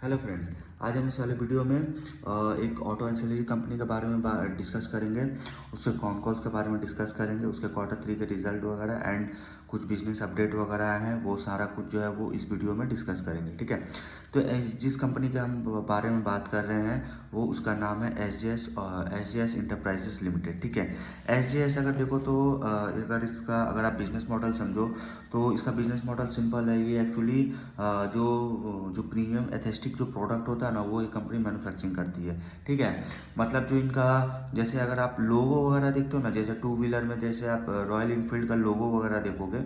Hello friends, आज हम इस वाले वीडियो में एक ऑटो एंसिलरी कंपनी के बारे में डिस्कस करेंगे। उसके कौन कॉल्स के बारे में डिस्कस करेंगे, उसके Q3 के रिजल्ट वगैरह एंड कुछ बिजनेस अपडेट वगैरह आए हैं, वो सारा कुछ जो है वो इस वीडियो में डिस्कस करेंगे। ठीक है, तो जिस कंपनी के हम बारे में बात कर रहे हैं वो उसका नाम है एस जे एस इंटरप्राइजेस लिमिटेड। ठीक है, एस अगर देखो तो अगर आप बिजनेस मॉडल समझो तो इसका बिजनेस मॉडल सिंपल है। ये एक्चुअली जो जो प्रीमियम एस्थेटिक जो प्रोडक्ट होता है ना, वो ये कंपनी मैन्युफैक्चरिंग करती है। ठीक है, मतलब जो इनका जैसे अगर आप लोगो वगैरह देखते हो ना, जैसे टू व्हीलर में जैसे आप रॉयल इनफील्ड का लोगो वगैरह देखोगे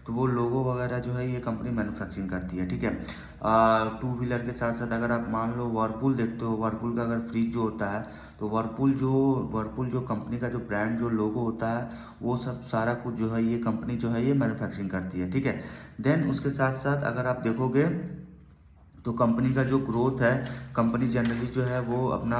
तो वो लोगो वगैरह जो है ये कंपनी मैन्युफैक्चरिंग करती है। ठीक है, टू व्हीलर के साथ साथ अगर आप मान लो वर्लपूल देखते हो, वर्लपूल का अगर फ्रिज जो होता है तो वर्लपूल जो कंपनी का जो ब्रांड जो लोगो होता है वो सब सारा कुछ जो है ये कंपनी जो है ये मैन्युफैक्चरिंग करती है। ठीक है, देन उसके साथ साथ अगर आप देखोगे तो कंपनी का जो ग्रोथ है, कंपनी जनरली जो है वो अपना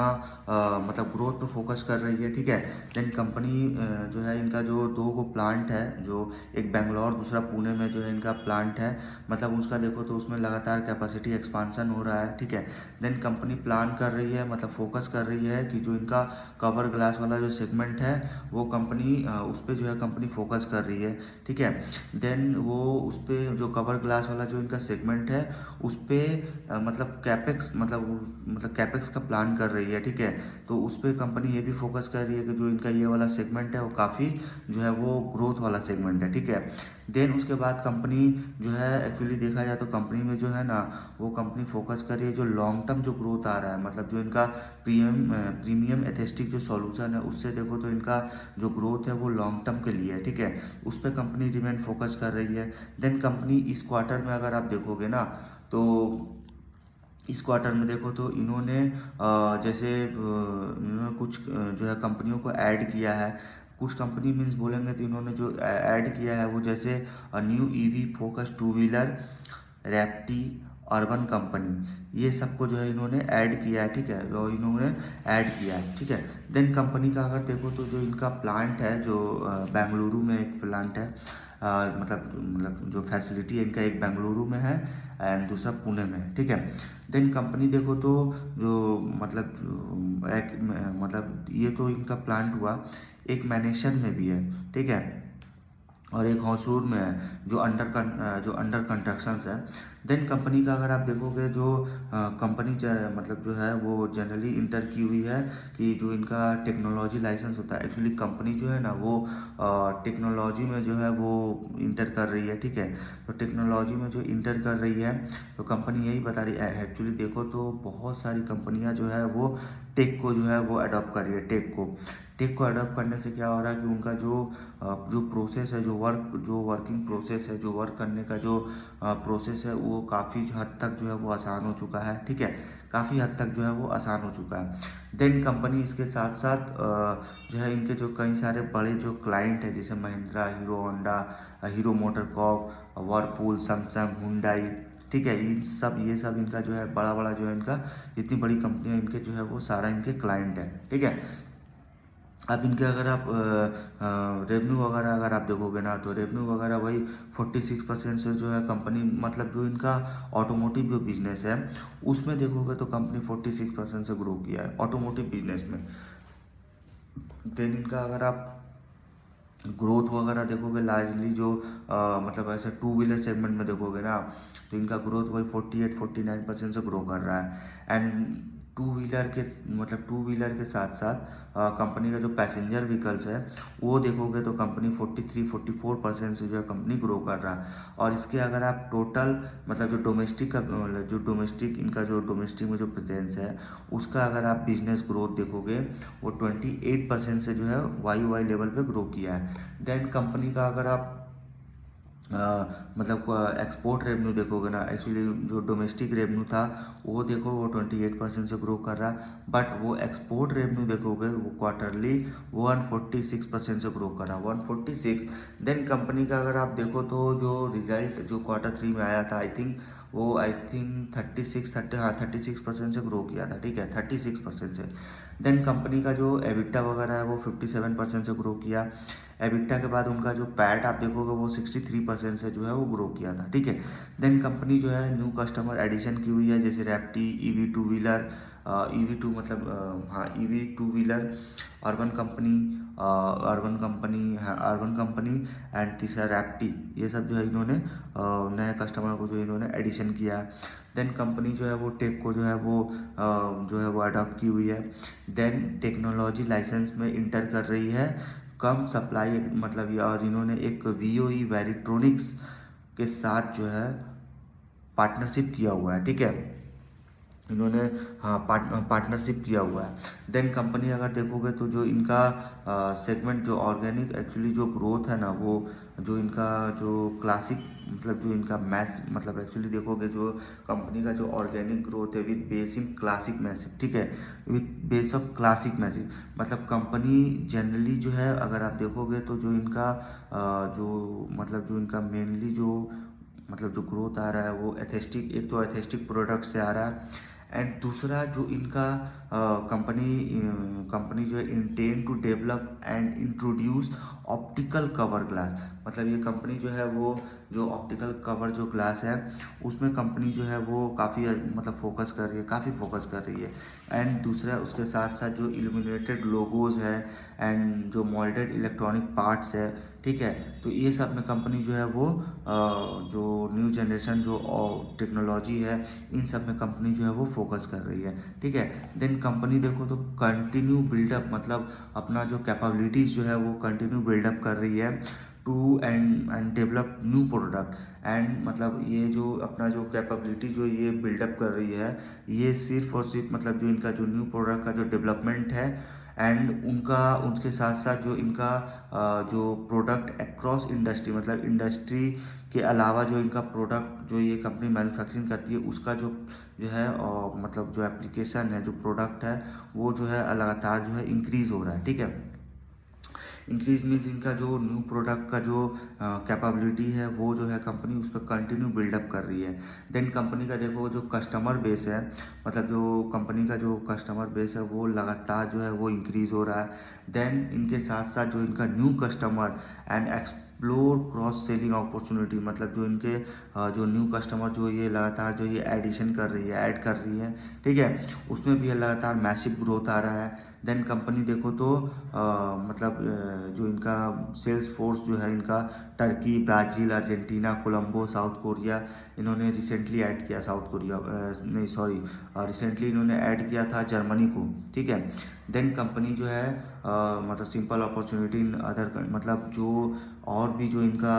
मतलब ग्रोथ पे फोकस कर रही है। ठीक है, देन कंपनी जो है इनका जो दो गो प्लांट है, जो एक बेंगलोर दूसरा पुणे में जो है इनका प्लांट है, मतलब उसका देखो तो उसमें लगातार कैपेसिटी एक्सपांसन हो रहा है। ठीक है, देन कंपनी प्लान कर रही है, मतलब फोकस कर रही है कि जो इनका कवर ग्लास वाला जो सेगमेंट है वो कंपनी उस पर जो है कंपनी फोकस कर रही है। ठीक है, देन वो उस पर जो कवर ग्लास वाला जो इनका सेगमेंट है उस पर मतलब कैपेक्स का प्लान कर रही है। ठीक है, तो उस पर कंपनी ये भी फोकस कर रही है कि जो इनका ये वाला सेगमेंट है वो काफ़ी जो है वो ग्रोथ वाला सेगमेंट है। ठीक है, देन उसके बाद कंपनी जो है एक्चुअली देखा जाए तो कंपनी में जो है ना वो कंपनी फोकस कर रही है जो लॉन्ग टर्म जो ग्रोथ आ रहा है, मतलब जो इनका प्रीमियम एस्थेटिक जो सॉल्यूशन है उससे देखो तो इनका जो ग्रोथ है वो लॉन्ग टर्म के लिए है। ठीक है, उस पर कंपनी रिमेन फोकस कर रही है। देन कंपनी इस क्वार्टर में अगर आप देखोगे ना तो इस क्वार्टर में देखो तो इन्होंने जैसे इन्होंने कुछ जो है कंपनियों को ऐड किया है। कुछ कंपनी मीन्स बोलेंगे तो इन्होंने जो ऐड किया है वो जैसे new EV focus two wheeler, Raptee, urban company, ये सबको जो है इन्होंने ऐड किया है। ठीक है, तो इन्होंने ऐड किया है। ठीक है, देन कंपनी का अगर देखो तो जो इनका प्लांट है जो बेंगलुरु में एक प्लांट है, मतलब जो फैसिलिटी है इनका एक बेंगलुरु में है एंड दूसरा पुणे में है। ठीक है, देन कंपनी देखो तो जो मतलब ये तो इनका प्लांट हुआ, एक मैनेशन में भी है। ठीक है, और एक हॉसूर में है जो अंडर कंस्ट्रक्शन है। देन कंपनी का अगर आप देखोगे जो कंपनी मतलब जो है वो जनरली इंटर की हुई है कि जो इनका टेक्नोलॉजी लाइसेंस होता है, एक्चुअली कंपनी जो है ना वो टेक्नोलॉजी में जो है वो इंटर कर रही है। ठीक है, तो टेक्नोलॉजी में जो इंटर कर रही है तो कंपनी यही बता रही है। एक्चुअली देखो तो बहुत सारी कंपनियां जो है वो टेक को जो है वो अडॉप्ट कर रही है। टेक को अडॉप्ट करने से क्या हो रहा है कि उनका जो प्रोसेस है, जो वर्किंग प्रोसेस है, जो वर्क करने का जो प्रोसेस है वो काफ़ी हद तक जो है वो आसान हो चुका है। ठीक है, काफ़ी हद तक जो है वो आसान हो चुका है। देन कंपनी इसके साथ साथ जो है इनके जो कई सारे बड़े जो क्लाइंट है जैसे Mahindra, hero Honda, hero MotoCorp, Whirlpool, Samsung, Hyundai, ठीक है, ये सब इनका जो है बड़ा बड़ा जो है इनका जितनी बड़ी कंपनियां इनके जो है वो सारा इनके क्लाइंट है। ठीक है, अब इनके अगर आप रेवेन्यू वगैरह अगर आप देखोगे ना तो रेवेन्यू वगैरह वही 46% से जो है कंपनी, मतलब जो इनका ऑटोमोटिव जो बिजनेस है उसमें देखोगे तो कंपनी 46% से ग्रो किया है ऑटोमोटिव बिजनेस में। देन इनका अगर आप ग्रोथ वगैरह देखोगे लार्जली जो मतलब ऐसे टू व्हीलर सेगमेंट में देखोगे ना तो इनका ग्रोथ वही 48-49% से ग्रो कर रहा है। एंड टू व्हीलर के साथ साथ कंपनी का जो पैसेंजर व्हीकल्स है वो देखोगे तो कंपनी 43-44% से जो है कंपनी ग्रो कर रहा है। और इसके अगर आप टोटल मतलब जो डोमेस्टिक में जो प्रेजेंस है उसका अगर आप बिजनेस ग्रोथ देखोगे वो 28% से जो है वाई लेवल पे ग्रो किया है। देन कंपनी का अगर आप मतलब एक्सपोर्ट रेवेन्यू देखोगे ना, एक्चुअली जो डोमेस्टिक रेवेन्यू था वो देखो वो 28% से ग्रो कर रहा है, बट वो एक्सपोर्ट रेवेन्यू देखोगे वो क्वार्टरली 146% से ग्रो कर रहा है, 146। देन कंपनी का अगर आप देखो तो जो रिजल्ट जो Q3 में आया था आई थिंक वो आई थिंक 36% से ग्रो किया था, ठीक है, 36% से। देन कंपनी का जो एबिटा वगैरह है वो 57% से ग्रो किया। एबिटा के बाद उनका जो पैट आप देखोगे वो 63% से जो है वो ग्रो किया था, ठीक है। देन कंपनी जो है न्यू कस्टमर एडिशन की हुई है, जैसे Raptee, EV two wheeler, EV two मतलब हाँ EV two wheeler, Urban Company, Urban Company and तीसरा रैप्टी, ये सब जो है इन्होंने नए कस्टमर को जो इन्होंने एडिशन किया। देन कंपनी जो है वो टेक को जो है वो अडॉप्ट की हुई है। देन टेक्नोलॉजी लाइसेंस में इंटर कर रही है, कम सप्लाई मतलब ये, और इन्होंने एक वीओई वेरिट्रॉनिक्स के साथ जो है पार्टनरशिप किया हुआ है, ठीक है, इन्होंने हाँ पार्टनरशिप किया हुआ है। देन कंपनी अगर देखोगे तो जो इनका सेगमेंट जो ऑर्गेनिक एक्चुअली जो ग्रोथ है ना, वो जो इनका जो क्लासिक मतलब जो इनका मैस मतलब एक्चुअली देखोगे जो कंपनी का जो ऑर्गेनिक ग्रोथ है with base in classic massive, ठीक है, with base of classic massive, मतलब कंपनी जनरली जो है अगर आप देखोगे तो जो इनका जो इनका मेनली जो मतलब जो ग्रोथ आ रहा है वो एथेस्टिक, एक तो एथेस्टिक प्रोडक्ट से आ रहा है, एंड दूसरा जो इनका कंपनी जो है intend to develop and introduce optical cover glass, मतलब ये कंपनी जो है वो जो ऑप्टिकल कवर जो ग्लास है उसमें कंपनी जो है वो काफ़ी मतलब फोकस कर रही है, काफ़ी फोकस कर रही है। एंड दूसरा उसके साथ साथ जो इल्यूमिनेटेड लोगोज है एंड जो मोल्डेड इलेक्ट्रॉनिक पार्ट्स है, ठीक है, तो ये सब में कंपनी जो है वो जो न्यू जनरेशन जो टेक्नोलॉजी है इन सब में कंपनी जो है वो फोकस कर रही है, ठीक है। देन कंपनी देखो तो कंटिन्यू बिल्डअप मतलब अपना जो कैपेबिलिटीज़ जो है वो कंटिन्यू बिल्डअप कर रही है to and develop new product and मतलब ये जो अपना जो कैपेबिलिटी जो ये बिल्डअप कर रही है ये सिर्फ और सिर्फ मतलब जो इनका जो न्यू प्रोडक्ट का जो डेवलपमेंट है एंड उनके साथ साथ जो इनका जो प्रोडक्ट अक्रॉस इंडस्ट्री मतलब इंडस्ट्री के अलावा जो इनका प्रोडक्ट जो ये कंपनी मैन्युफैक्चरिंग करती है उसका जो है मतलब जो एप्लीकेशन है जो प्रोडक्ट है वो जो है लगातार जो है इंक्रीज़ हो रहा है, ठीक है। इंक्रीज मीन्स इनका जो न्यू प्रोडक्ट का जो कैपेबिलिटी है वो जो है कंपनी उस पर कंटिन्यू बिल्डअप कर रही है। देन कंपनी का देखो जो कस्टमर बेस है मतलब जो कंपनी का जो कस्टमर बेस है वो लगातार जो है वो इंक्रीज हो रहा है। देन इनके साथ साथ जो इनका new customer and explore cross selling opportunity मतलब जो इनके जो न्यू कस्टमर जो ये लगातार जो ये एडिशन कर रही है ऐड कर रही है, ठीक है, उसमें भी लगातार मैसिव ग्रोथ आ रहा है। देन कंपनी देखो तो मतलब जो इनका सेल्स फोर्स जो है इनका Turkey, Brazil, Argentina, Colombo, south Korea इन्होंने रिसेंटली ऐड किया, साउथ कोरिया नहीं सॉरी रिसेंटली इन्होंने ऐड किया था जर्मनी को, ठीक है। देन कंपनी जो है मतलब सिंपल अपॉर्चुनिटी इन अदर मतलब जो और भी जो इनका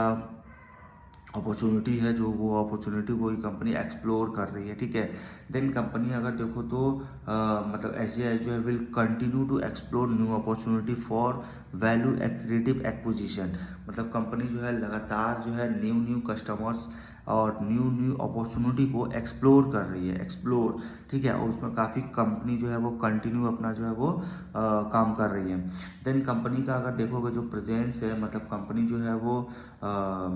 अपॉर्चुनिटी है जो वो अपॉर्चुनिटी को ही कंपनी एक्सप्लोर कर रही है, ठीक है। देन कंपनी अगर देखो तो मतलब एसजीआई जो है will continue to explore new opportunity for value accretive acquisition मतलब कंपनी जो है लगातार जो है न्यू कस्टमर्स और न्यू अपॉर्चुनिटी को एक्सप्लोर कर रही है, एक्सप्लोर, ठीक है, और उसमें काफ़ी कंपनी जो है वो कंटिन्यू अपना जो है वो काम कर रही है। देन कंपनी का अगर देखोगे जो प्रेजेंस है मतलब कंपनी जो है वो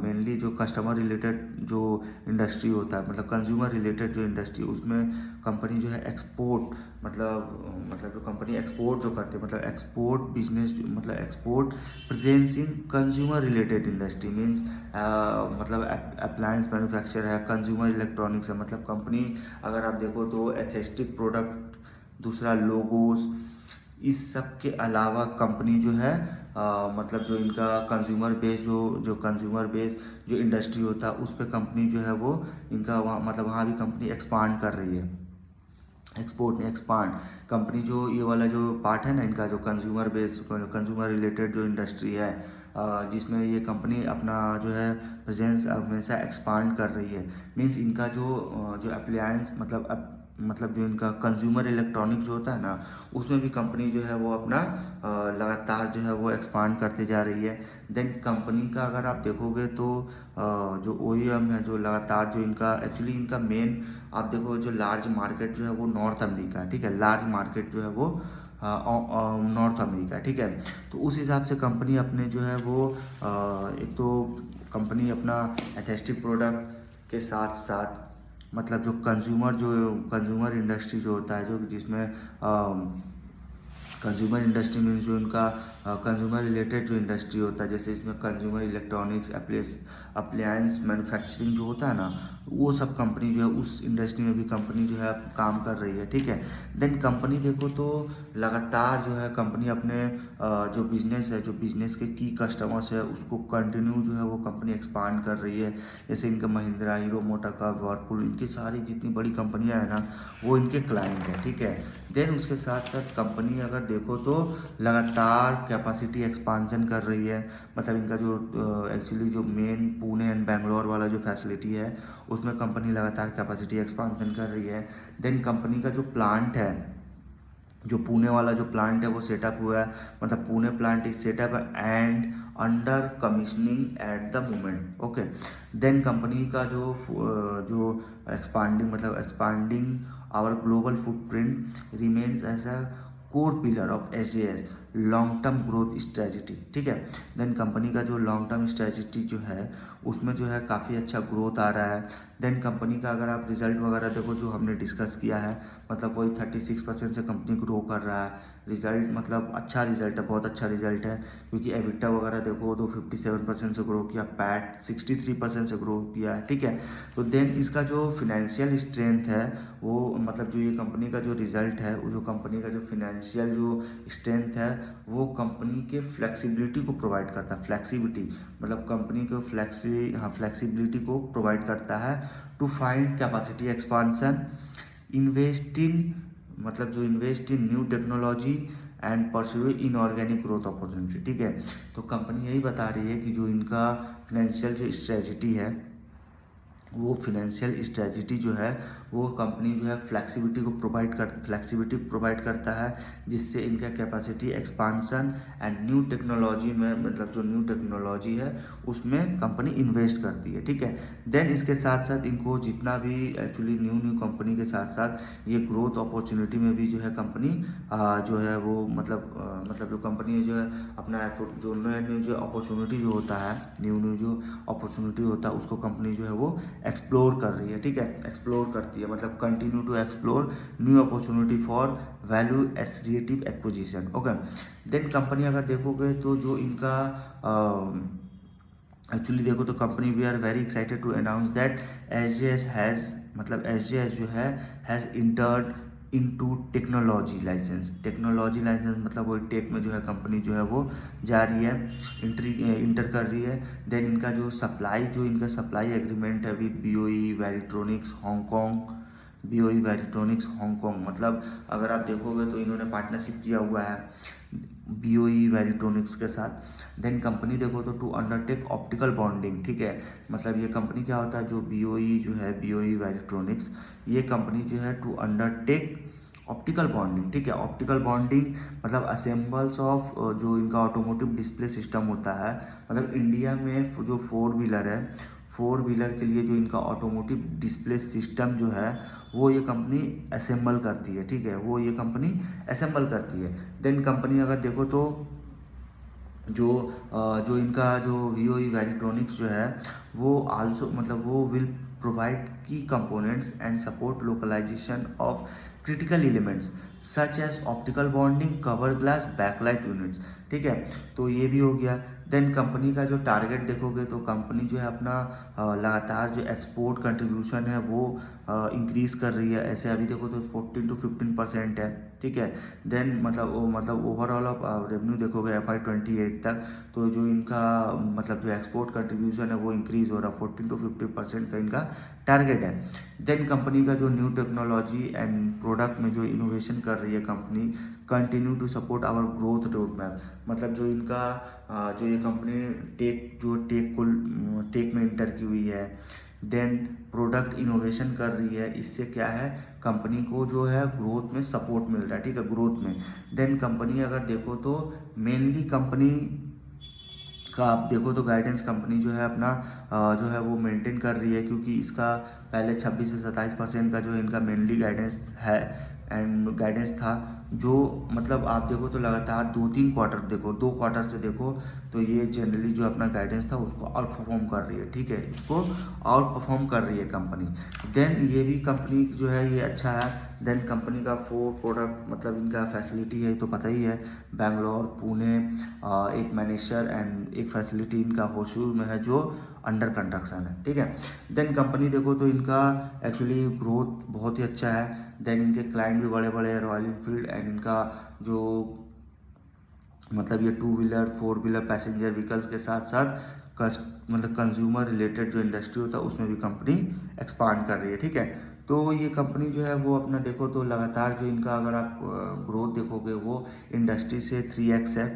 मेनली जो कस्टमर रिलेटेड जो इंडस्ट्री होता है मतलब कंज्यूमर रिलेटेड जो इंडस्ट्री उसमें कंपनी जो है एक्सपोर्ट मतलब जो कंपनी एक्सपोर्ट जो करती है मतलब एक्सपोर्ट बिजनेस मतलब export presence in consumer related industry means मतलब अप्लायंस मैन्युफैक्चर है, कंज्यूमर इलेक्ट्रॉनिक्स है, मतलब कंपनी अगर आप देखो तो एथेस्टिक प्रोडक्ट, दूसरा लोगोस, इस सब के अलावा कंपनी जो है मतलब जो इनका कंज्यूमर बेस जो कंज्यूमर बेस जो इंडस्ट्री होता है उस पर कंपनी जो है वो इनका वहाँ भी कंपनी एक्सपांड कर रही है। एक्सपोर्ट नहीं एक्सपांड कंपनी जो ये वाला जो पार्ट है ना इनका जो कंज्यूमर बेस कंज्यूमर रिलेटेड जो इंडस्ट्री है जिसमें ये कंपनी अपना जो है प्रेजेंस हमेशा एक्सपांड कर रही है मीन्स इनका जो अप्लायंस मतलब जो इनका कंज्यूमर इलेक्ट्रॉनिक जो होता है ना उसमें भी कंपनी जो है वो अपना लगातार जो है वो एक्सपांड करते जा रही है। देन कंपनी का अगर आप देखोगे तो जो OEM है जो लगातार जो इनका एक्चुअली इनका मेन आप देखो जो लार्ज मार्केट जो है वो नॉर्थ अमेरिका है, ठीक है, लार्ज मार्केट जो है वो नॉर्थ अमेरिका, ठीक है। तो उस हिसाब से कंपनी अपने जो है वो एक तो कंपनी अपना एथेस्टिक प्रोडक्ट के साथ साथ मतलब जो कंज्यूमर इंडस्ट्री जो होता है, जो जिसमें कंज्यूमर इंडस्ट्री मीन्स जो इनका कंज्यूमर रिलेटेड जो इंडस्ट्री होता है, जैसे इसमें कंज्यूमर इलेक्ट्रॉनिक्स अप्लायंस मैन्युफैक्चरिंग जो होता है ना, वो सब कंपनी जो है उस इंडस्ट्री में भी कंपनी जो है काम कर रही है, ठीक है। देन कंपनी देखो तो लगातार जो है कंपनी अपने जो बिजनेस है, जो बिजनेस के की कस्टमर्स है, उसको कंटिन्यू जो है वो कंपनी एक्सपांड कर रही है। जैसे इनका महिंद्रा, हीरो मोटोकॉर्प, वर्लपूल, इनकी सारी जितनी बड़ी कंपनियां हैं ना, वो इनके क्लाइंट है, ठीक है। देन उसके साथ साथ कंपनी अगर देखो तो लगातार कैपेसिटी एक्सपांशन कर रही है। मतलब इनका जो एक्चुअली जो मेन पुणे एंड बेंगलोर वाला जो फैसिलिटी है, उसमें कंपनी लगातार कैपेसिटी एक्सपांशन कर रही है। देन कंपनी का जो प्लांट है, जो पुणे वाला जो प्लांट है वो सेटअप हुआ है, मतलब Pune plant is set up and under commissioning at the moment, okay. Then company का जो expanding our global footprint remains as a core pillar of SJS long term growth strategy, ठीक है। देन कंपनी का जो लॉन्ग टर्म स्ट्रेटजी जो है उसमें जो है काफ़ी अच्छा ग्रोथ आ रहा है। देन कंपनी का अगर आप रिजल्ट वगैरह देखो जो हमने डिस्कस किया है, मतलब वही 36% से कंपनी ग्रो कर रहा है। रिजल्ट मतलब अच्छा रिजल्ट है, बहुत अच्छा रिजल्ट है, क्योंकि एबिटा वगैरह देखो तो 57% से ग्रो किया, पैट 63% से ग्रो किया है, ठीक है। तो देन इसका जो फिनेंशियल स्ट्रेंथ है वो, मतलब जो ये कंपनी का जो रिजल्ट है, वो जो कंपनी का जो फिनेंशियल जो स्ट्रेंथ है, वो कंपनी के फ्लेक्सिबिलिटी को प्रोवाइड करता है। फ्लेक्सिबिलिटी मतलब कंपनी को फ्लेक्सिबिलिटी को प्रोवाइड करता है to find capacity expansion, invest in new technology and pursue inorganic growth opportunity, ठीक है। तो कंपनी यही बता रही है कि जो इनका फिनेंशियल जो स्ट्रेटजी है, वो फिनेंशियल स्ट्रेटजी जो है वो कंपनी जो है फ्लेक्सिबिलिटी प्रोवाइड करता है, जिससे इनका capacity expansion and new technology में, मतलब जो न्यू टेक्नोलॉजी है उसमें कंपनी इन्वेस्ट करती है, ठीक है। देन इसके साथ साथ इनको जितना भी एक्चुअली न्यू कंपनी के साथ साथ ये ग्रोथ अपॉर्चुनिटी में भी जो है कंपनी जो है वो मतलब जो कंपनी जो है अपना जो न्यू जो अपॉर्चुनिटी जो होता है, न्यू जो अपॉर्चुनिटी होता है उसको कंपनी जो है वो एक्सप्लोर कर रही है, ठीक है। एक्सप्लोर करती है मतलब continue to explore new opportunity for value additive acquisition, okay. Then company अगर देखोगे तो जो इनका एक्चुअली देखो तो company we are very excited to announce that SJS जो है has entered into technology license मतलब वो टेक में जो है कंपनी जो है वो जा रही है, इंटर कर रही है। देन इनका जो सप्लाई एग्रीमेंट है विद BOE वैरिट्रॉनिक्स हांगकांग, मतलब अगर आप देखोगे तो इन्होंने पार्टनरशिप किया हुआ है BOE वैरिट्रॉनिक्स के साथ। देन कंपनी देखो तो टू अंडरटेक ऑप्टिकल बॉन्डिंग, ठीक है। मतलब ये कंपनी क्या होता है, जो BOE वैरिट्रॉनिक्स, ये कंपनी जो है टू अंडरटेक ऑप्टिकल बॉन्डिंग, ठीक है। ऑप्टिकल बॉन्डिंग मतलब असेंबल्स ऑफ जो इनका ऑटोमोटिव डिस्प्ले सिस्टम होता है, मतलब इंडिया में जो फोर व्हीलर के लिए जो इनका ऑटोमोटिव डिस्प्ले सिस्टम जो है वो ये कंपनी असेंबल करती है, ठीक है। वो ये कंपनी असेंबल करती है। देन कंपनी अगर देखो तो जो इनका जो BOE वैरिट्रॉनिक्स जो है वो आल्सो मतलब वो will provide key components and support localisation of critical elements such as optical bonding, cover glass, backlight units, ठीक है। तो ये भी हो गया। देन कंपनी का जो टारगेट देखोगे तो कंपनी जो है अपना लगातार जो एक्सपोर्ट कंट्रीब्यूशन है वो इंक्रीज कर रही है। ऐसे अभी देखो तो 14 to 15% है, ठीक है। देन मतलब ओवरऑल ऑफ रेवेन्यू देखोगे FY28 तक, तो जो इनका मतलब जो एक्सपोर्ट कंट्रीब्यूशन है वो इंक्रीज हो रहा है, 14 to 15% का इनका टारगेट है। देन कंपनी का जो न्यू टेक्नोलॉजी एंड प्रोडक्ट में जो इनोवेशन कर रही है company, continue to support our growth road map, मतलब जो इनका जो ये कंपनी टेक में इंटर की हुई है, देन प्रोडक्ट इनोवेशन कर रही है, इससे क्या है कंपनी को जो है ग्रोथ में सपोर्ट मिल रहा है, ठीक है, ग्रोथ में। देन कंपनी अगर देखो तो मेनली कंपनी का आप देखो तो गाइडेंस कंपनी जो है अपना जो है वो मेंटेन कर रही है, क्योंकि इसका पहले 26 से 27% का जो इनका मेनली गाइडेंस है एंड गाइडेंस था, जो मतलब आप देखो तो लगातार 2-3 क्वार्टर देखो, 2 क्वार्टर से देखो तो ये जनरली जो अपना गाइडेंस था उसको आउट परफॉर्म कर रही है, ठीक है, उसको आउट परफॉर्म कर रही है कंपनी। देन ये भी कंपनी जो है ये अच्छा है। देन कंपनी का 4 प्रोडक्ट मतलब इनका फैसिलिटी है तो पता ही है, बेंगलोर, पुणे, एक मैनेजर एंड एक फैसिलिटी इनका होशूर में है जो अंडर कंस्ट्रक्शन है, ठीक है। देन कंपनी देखो तो इनका एक्चुअली ग्रोथ बहुत ही अच्छा है। देन इनके क्लाइंट भी बड़े बड़े हैं, रॉयल इनफील्ड, एंड इनका जो मतलब ये 2 व्हीलर 4 व्हीलर पैसेंजर व्हीकल्स के साथ साथ मतलब कंज्यूमर रिलेटेड जो इंडस्ट्री होता है उसमें भी कंपनी एक्सपांड कर रही है, ठीक है। तो ये कंपनी जो है वो अपना देखो तो लगातार जो इनका अगर आप ग्रोथ देखोगे वो इंडस्ट्री से 3x है,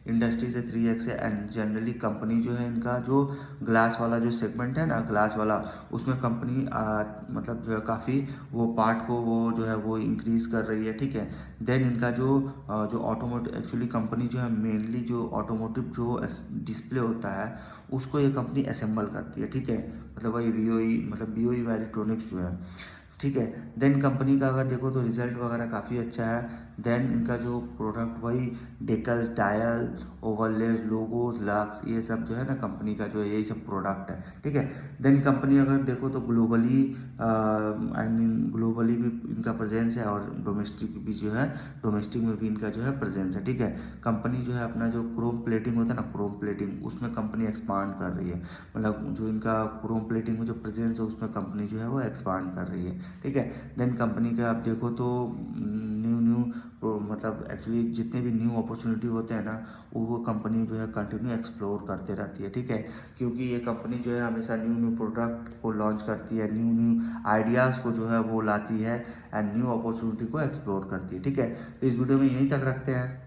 इंडस्ट्री से 3x है। एंड जनरली कंपनी जो है इनका जो ग्लास वाला जो सेगमेंट है ना, ग्लास वाला, उसमें कंपनी मतलब जो है काफ़ी वो पार्ट को वो जो है वो इंक्रीज़ कर रही है, ठीक है। देन इनका जो ऑटोमोटिव एक्चुअली कंपनी जो है मेनली जो ऑटोमोटिव जो डिस्प्ले होता है उसको ये कंपनी असेंबल करती है, ठीक है, मतलब वही वीओई मतलब बीओई इलेक्ट्रॉनिक्स जो है, ठीक है। देन कंपनी का अगर देखो तो रिजल्ट वगैरह काफ़ी अच्छा है। देन इनका जो प्रोडक्ट वही decals, dial, overlays, logos, lux, ये सब जो है ना कंपनी का जो है यही सब प्रोडक्ट है, ठीक है। देन कंपनी अगर देखो तो ग्लोबली आई मीन ग्लोबली भी इनका प्रेजेंस है और डोमेस्टिक भी जो है, डोमेस्टिक में भी इनका जो है प्रेजेंस है, ठीक है। कंपनी जो है अपना जो क्रोम प्लेटिंग होता है ना, क्रोम प्लेटिंग, उसमें कंपनी एक्सपांड कर रही है, मतलब जो इनका क्रोम प्लेटिंग में जो प्रेजेंस है उसमें कंपनी जो है वो एक्सपांड कर रही है, ठीक है। देन कंपनी का आप देखो तो न्यू मतलब एक्चुअली जितने भी न्यू अपॉर्चुनिटी होते हैं ना वो कंपनी जो है कंटिन्यू एक्सप्लोर करते रहती है, ठीक है। क्योंकि ये कंपनी जो है हमेशा न्यू प्रोडक्ट को लॉन्च करती है, न्यू आइडियाज़ को जो है वो लाती है एंड न्यू अपॉर्चुनिटी को एक्सप्लोर करती है, ठीक है। तो इस वीडियो में यहीं तक रखते हैं।